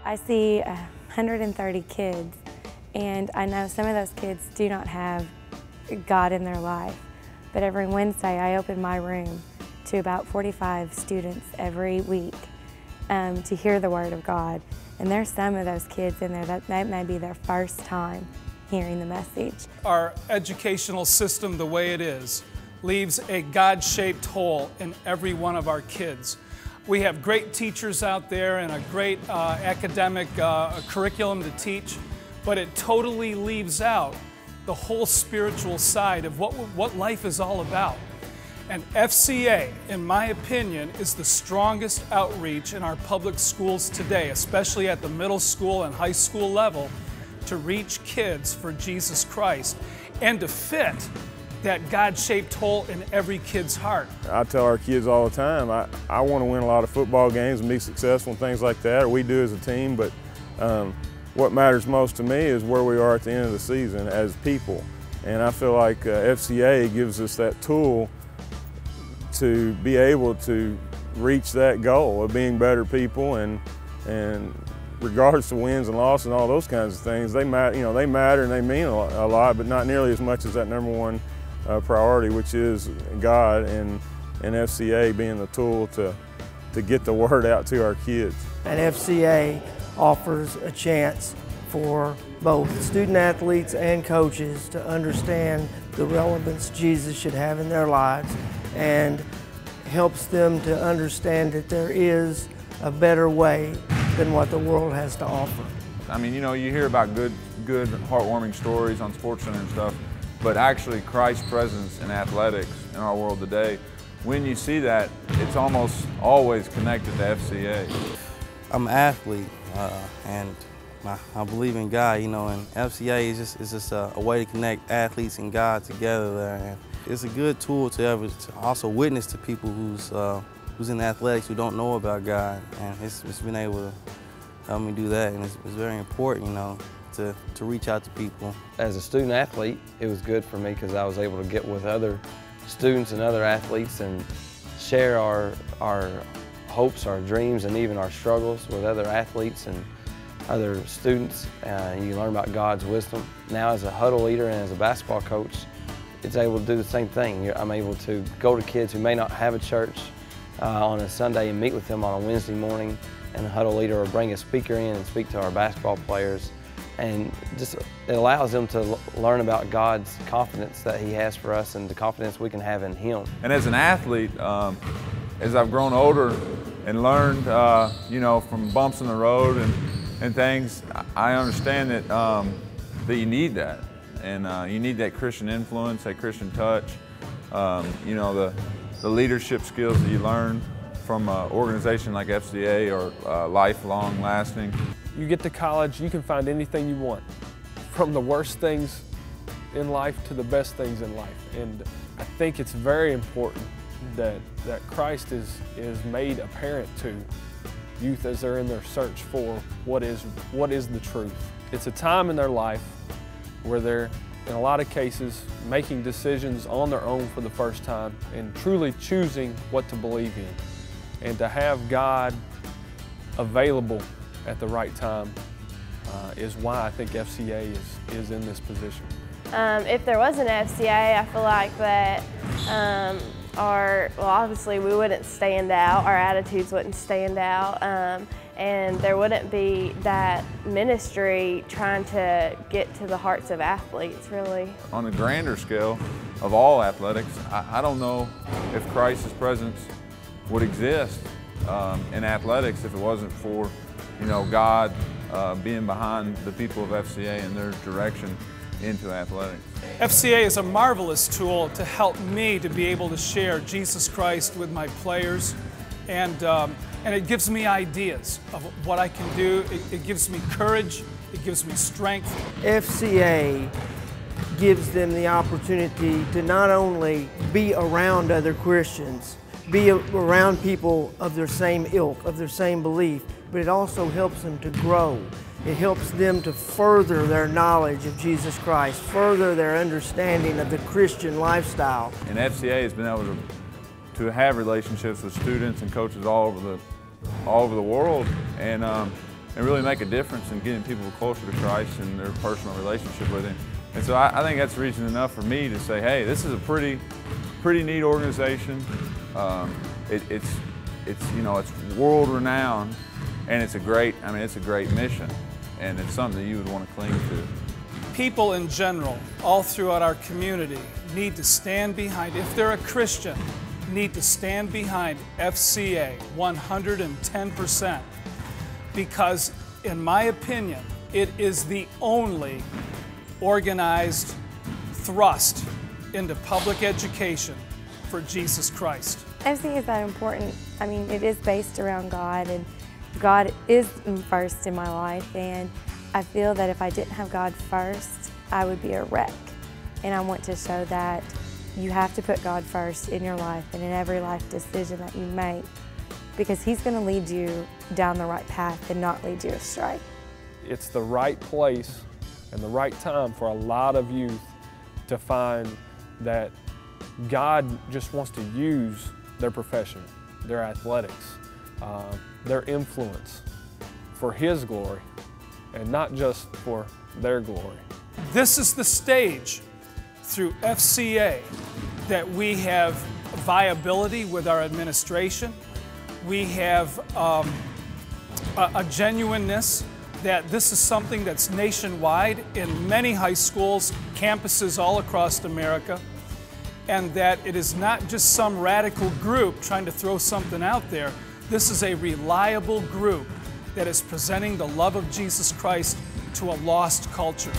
I see 130 kids, and I know some of those kids do not have God in their life. But every Wednesday I open my room to about 45 students every week to hear the Word of God. And there's some of those kids in there that may be their first time hearing the message. Our educational system, the way it is, leaves a God-shaped hole in every one of our kids. We have great teachers out there and a great academic curriculum to teach, but it totally leaves out the whole spiritual side of what life is all about. And FCA, in my opinion, is the strongest outreach in our public schools today, especially at the middle school and high school level, to reach kids for Jesus Christ and to fit that God-shaped hole in every kid's heart. I tell our kids all the time, I want to win a lot of football games and be successful and things like that, or we do as a team, but what matters most to me is where we are at the end of the season as people. And I feel like FCA gives us that tool to be able to reach that goal of being better people, and regards to wins and losses and all those kinds of things, they matter, they matter and they mean a lot, but not nearly as much as that number one priority, which is God, and FCA being the tool to get the word out to our kids. And FCA offers a chance for both student athletes and coaches to understand the relevance Jesus should have in their lives, and helps them to understand that there is a better way than what the world has to offer. I mean, you hear about good, heartwarming stories on SportsCenter and stuff, but actually Christ's presence in athletics in our world today, when you see that, it's almost always connected to FCA. I'm an athlete, and I believe in God, and FCA is just a way to connect athletes and God together there. And it's a good tool to also witness to people who's in athletics who don't know about God, and it's been able to help me do that, and it's very important, to reach out to people. As a student athlete, it was good for me because I was able to get with other students and other athletes and share our hopes, our dreams, and even our struggles with other athletes and other students. You learn about God's wisdom. Now as a huddle leader and as a basketball coach, it's able to do the same thing. I'm able to go to kids who may not have a church on a Sunday and meet with them on a Wednesday morning, and the huddle leader will bring a speaker in and speak to our basketball players. And it allows them to learn about God's confidence that He has for us and the confidence we can have in Him. And as an athlete, as I've grown older and learned, from bumps in the road and things, I understand that you need that. And you need that Christian influence, that Christian touch, the leadership skills that you learn from an organization like FCA are lifelong lasting. You get to college, you can find anything you want, from the worst things in life to the best things in life. And I think it's very important that Christ is made apparent to youth as they're in their search for what is the truth. It's a time in their life where they're, in a lot of cases, making decisions on their own for the first time and truly choosing what to believe in. And to have God available at the right time is why I think FCA is in this position. If there was an FCA, I feel like that obviously we wouldn't stand out, our attitudes wouldn't stand out, and there wouldn't be that ministry trying to get to the hearts of athletes, really. On a grander scale of all athletics, I don't know if Christ's presence would exist in athletics if it wasn't for, God being behind the people of FCA and their direction into athletics. FCA is a marvelous tool to help me to be able to share Jesus Christ with my players, and it gives me ideas of what I can do. It gives me courage, it gives me strength. FCA gives them the opportunity to not only be around other Christians, be around people of their same ilk, of their same belief, but it also helps them to grow. It helps them to further their knowledge of Jesus Christ, further their understanding of the Christian lifestyle. And FCA has been able to have relationships with students and coaches all over the world, and really make a difference in getting people closer to Christ and their personal relationship with Him. And so I think that's reason enough for me to say, hey, this is a pretty neat organization. It's you know, it's world renowned, and it's a great mission, and it's something that you would want to cling to. People in general, all throughout our community, need to stand behind, if they're a Christian, need to stand behind FCA 110%, because in my opinion, it is the only organized thrust into public education for Jesus Christ. FCA is that important. I mean, it is based around God, and God is first in my life, and I feel that if I didn't have God first, I would be a wreck. And I want to show that you have to put God first in your life and in every life decision that you make, because He's going to lead you down the right path and not lead you astray. It's the right place and the right time for a lot of youth to find that God just wants to use their profession, their athletics, their influence for His glory and not just for their glory. This is the stage through FCA that we have viability with our administration. We have a genuineness that this is something that's nationwide in many high schools, campuses all across America, and that it is not just some radical group trying to throw something out there. This is a reliable group that is presenting the love of Jesus Christ to a lost culture.